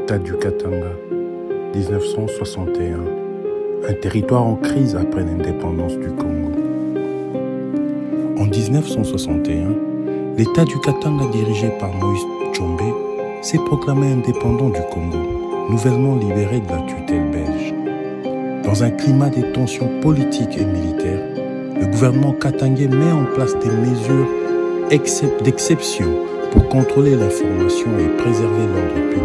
l'État du Katanga, 1961, un territoire en crise après l'indépendance du Congo. En 1961, l'État du Katanga dirigé par Moïse Tshombe s'est proclamé indépendant du Congo, nouvellement libéré de la tutelle belge. Dans un climat de tensions politiques et militaires, le gouvernement katangais met en place des mesures d'exception pour contrôler l'information et préserver l'ordre public.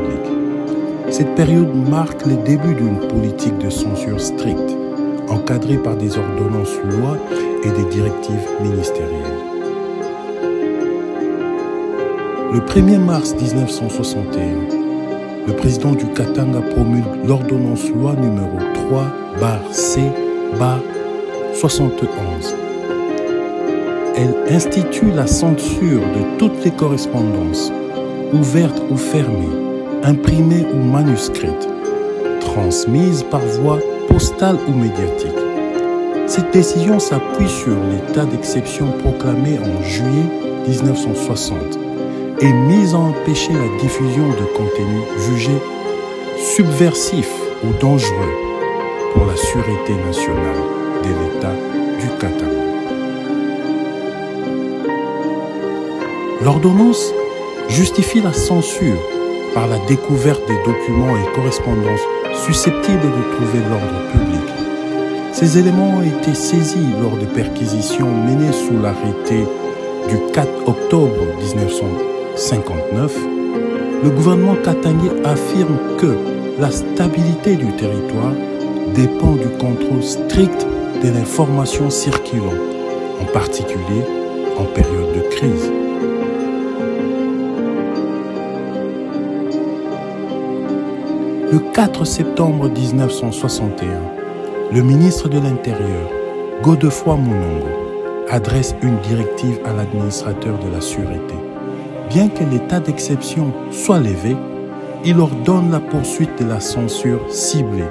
Cette période marque le début d'une politique de censure stricte, encadrée par des ordonnances lois et des directives ministérielles. Le 1er mars 1961, le président du Katanga promulgue l'ordonnance loi numéro 3/C/71. Elle institue la censure de toutes les correspondances, ouvertes ou fermées, imprimées ou manuscrites, transmises par voie postale ou médiatique. Cette décision s'appuie sur l'état d'exception proclamé en juillet 1960 et mise à empêcher la diffusion de contenus jugés subversifs ou dangereux pour la sûreté nationale de l'État du Katanga. L'ordonnance justifie la censure par la découverte des documents et correspondances susceptibles de trouver l'ordre public. Ces éléments ont été saisis lors de perquisitions menées sous l'arrêté du 4 octobre 1959. Le gouvernement katangais affirme que la stabilité du territoire dépend du contrôle strict de l'information circulant, en particulier en période de crise. Le 4 septembre 1961, le ministre de l'Intérieur, Godefroid Mounongo, adresse une directive à l'administrateur de la sûreté. Bien que l'état d'exception soit levé, il ordonne la poursuite de la censure ciblée.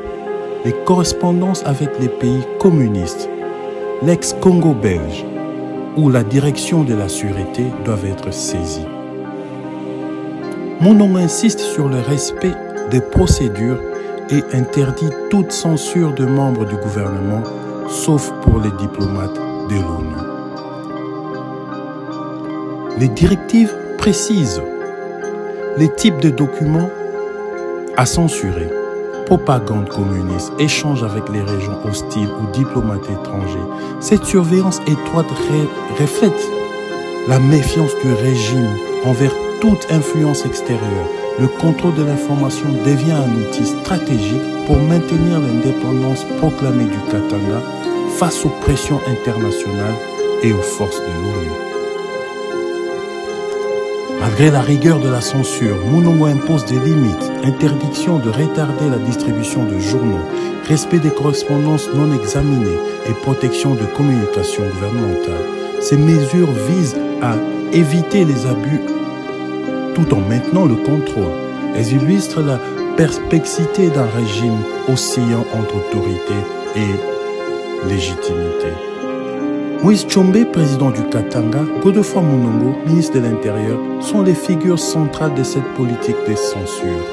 Les correspondances avec les pays communistes, l'ex-Congo belge, où la direction de la sûreté doivent être saisies. Mounongo insiste sur le respect des procédures et interdit toute censure de membres du gouvernement, sauf pour les diplomates de l'ONU. Les directives précisent les types de documents à censurer: propagande communiste, échange avec les régions hostiles ou diplomates étrangers. Cette surveillance étroite reflète la méfiance du régime envers toute influence extérieure. Le contrôle de l'information devient un outil stratégique pour maintenir l'indépendance proclamée du Katanga face aux pressions internationales et aux forces de l'ONU. Malgré la rigueur de la censure, Mounongo impose des limites, interdiction de retarder la distribution de journaux, respect des correspondances non examinées et protection de communication gouvernementale. Ces mesures visent à éviter les abus tout en maintenant le contrôle. Elles illustrent la perplexité d'un régime oscillant entre autorité et légitimité. Moïse Tshombe, président du Katanga, Godefroid Mounongo, ministre de l'Intérieur, sont les figures centrales de cette politique de censure.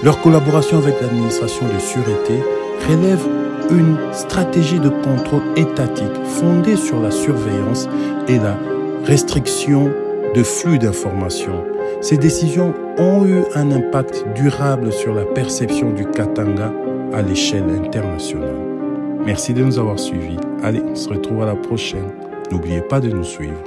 Leur collaboration avec l'administration de sûreté relève une stratégie de contrôle étatique fondée sur la surveillance et la restriction de flux d'informations. Ces décisions ont eu un impact durable sur la perception du Katanga à l'échelle internationale. Merci de nous avoir suivis. Allez, on se retrouve à la prochaine. N'oubliez pas de nous suivre.